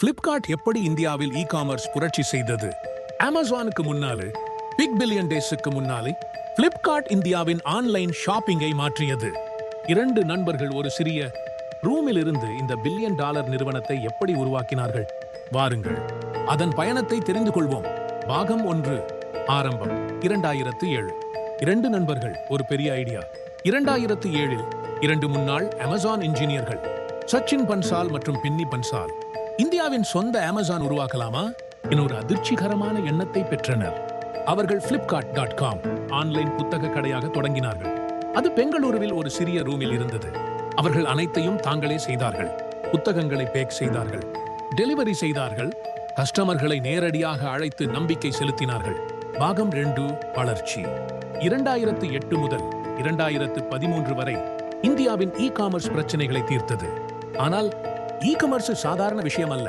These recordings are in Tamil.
பிளிப்கார்ட் எப்படி இந்தியாவில் இ-காமர்ஸ் புரட்சி செய்தது? அமேசானுக்கு முன்னாலே, பிக் பில்லியன் டேஸுக்கு முன்னாலே பிளிப்கார்ட் இந்தியாவின் ஆன்லைன் ஷாப்பிங்கை மாற்றியது. இரண்டு நண்பர்கள் ஒரு சிறிய ரூமில் இருந்து இந்த $1 பில்லியன் நிறுவனத்தை எப்படி உருவாக்கினார்கள்? வாருங்கள், அதன் பயணத்தை தெரிந்து கொள்வோம். பாகம் 1. ஆரம்பம் 2007. இரண்டு நண்பர்கள், ஒரு பெரிய ஐடியா. 2007இல் இரண்டு முன்னாள் அமேசான் இன்ஜினியர்கள், சச்சின் பன்சால் மற்றும் பின்னி பன்சால், இந்தியாவின் சொந்த அமேசான் உருவாக்கலாமா என ஒரு அதிர்ச்சிகரமான எண்ணத்தை பெற்றனர். அவர்கள் flipkart.com ஆன்லைன் புத்தக கடையாக தொடங்கினார்கள். அது பெங்களூருவில் ஒரு சிறிய ரூமில் இருந்தது. அவர்கள் அனைத்தையும் தாங்களே செய்தார்கள். புத்தகங்களை பேக் செய்தார்கள், டெலிவரி செய்தார்கள், கஸ்டமர்களை நேரடியாக அழைத்து நம்பிக்கை செலுத்தினார்கள். பாகம் 2. வளர்ச்சி 2008 முதல் 2013 வரை இந்தியாவின் இ-காமர்ஸ் பிரச்சனைகளை தீர்த்தது. ஆனால் இ-காமர்ஸ் சாதாரண விஷயம் அல்ல.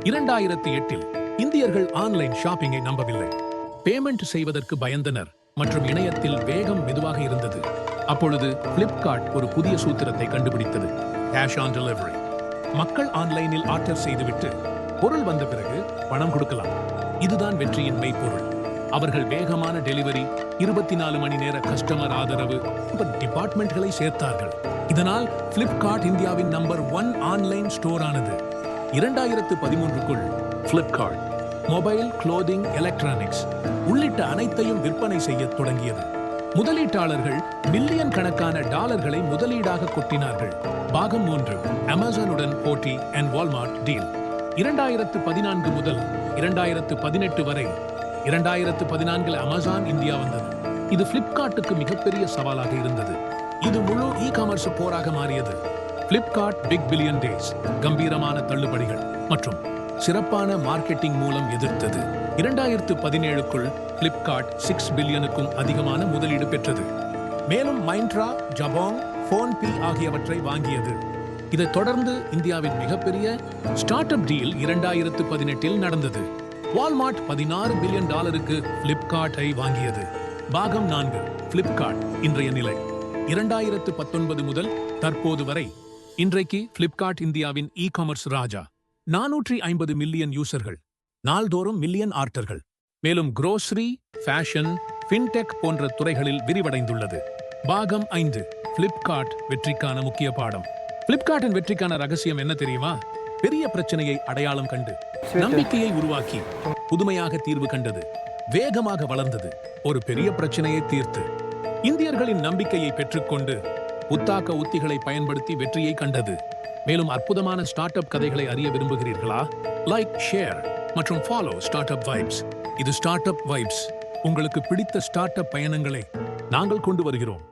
2008இல் இந்தியர்கள் ஆன்லைன் ஷாப்பிங்கை நம்பவில்லை. பேமெண்ட் செய்வதற்கு பயந்தனர் மற்றும் இணையத்தில் வேகம் மெதுவாக இருந்தது. அப்பொழுது பிளிப்கார்ட் ஒரு புதிய சூத்திரத்தை கண்டுபிடித்தது: கேஷ் ஆன் டெலிவரி. மக்கள் ஆன்லைனில் ஆர்டர் செய்துவிட்டு பொருள் வந்த பிறகு பணம் கொடுக்கலாம். இதுதான் வெற்றியின் மெய்ப்பொருள். அவர்கள் வேகமான டெலிவரி, 24 மணி நேர கஸ்டமர் ஆதரவு, டிபார்ட்மெண்ட்களை சேர்த்தார்கள். இதனால் பிளிப்கார்ட் இந்தியாவின் நம்பர் 1 ஆன்லைன் ஸ்டோர் ஆனது. 2013க்குள் பிளிப்கார்ட் மொபைல், க்ளோதிங், எலக்ட்ரானிக்ஸ் உள்ளிட்ட அனைத்தையும் விற்பனை செய்ய தொடங்கியது. முதலீட்டாளர்கள் மில்லியன் கணக்கான டாலர்களை முதலீடாக கொட்டினார்கள். பாகம் 3. அமேசானுடன் போட்டி அண்ட் வால்மார்ட் டீல். 2014 முதல் 2018 வரை 2014இல் அமேசான் இந்தியா வந்தது. இது பிளிப்கார்ட்டுக்கு மிகப்பெரிய சவாலாக இருந்தது. இது முழு இ-காமர்ஸ் போராக மாறியது. பிளிப்கார்ட் பிக் பில்லியன் டேஸ், கம்பீரமான தள்ளுபடிகள் மற்றும் சிறப்பான மார்க்கெட்டிங் மூலம் எதிர்த்தது. 2017க்குள் பிளிப்கார்ட் 6 பில்லியனுக்கும் அதிகமான முதலீடு பெற்றது. மேலும் மைண்ட்ரா, ஜபாங், ஃபோன்பே ஆகியவற்றை வாங்கியது. இதைத் தொடர்ந்து இந்தியாவின் மிகப்பெரிய ஸ்டார்ட் அப் டீல் 2018இல் நடந்தது. வால்மார்ட் $16 பில்லியன் பிளிப்கார்ட்டை வாங்கியது. பாகம் 4. பிளிப்கார்ட் இன்றைய நிலை 2019 முதல் தற்போது வரை. இன்றைக்கு பிளிப்கார்ட் இந்தியாவின் இ-காமர்ஸ் ராஜா. 450 மில்லியன் யூசர்கள், நாள்தோறும் மில்லியன் ஆர்டர்கள், மேலும் குரோசரி, ஃபேஷன், ஃபின்டெக் போன்ற துறைகளில் விரிவடைந்துள்ளது. பாகம் 5. பிளிப்கார்ட் வெற்றிக்கான முக்கிய பாடம். பிளிப்கார்ட்டின் வெற்றிக்கான ரகசியம் என்ன தெரியுமா? பெரிய பிரச்சனையை அடையாளம் கண்டு நம்பிக்கையை உருவாக்கி புதுமையாக தீர்வு கண்டது. வேகமாக வளர்ந்தது. ஒரு பெரிய பிரச்சனையை தீர்த்து இந்தியர்களின் நம்பிக்கையை பெற்றுக்கொண்டு புத்தாக்க உத்திகளை பயன்படுத்தி வெற்றியை கண்டது. மேலும் அற்புதமான ஸ்டார்ட் அப் கதைகளை அறிய விரும்புகிறீர்களா? லைக், ஷேர் மற்றும் ஃபாலோ ஸ்டார்ட் அப் வைப்ஸ். இது ஸ்டார்ட் அப் வைப்ஸ். உங்களுக்கு பிடித்த ஸ்டார்ட் அப் பயணங்களை நாங்கள் கொண்டு வருகிறோம்.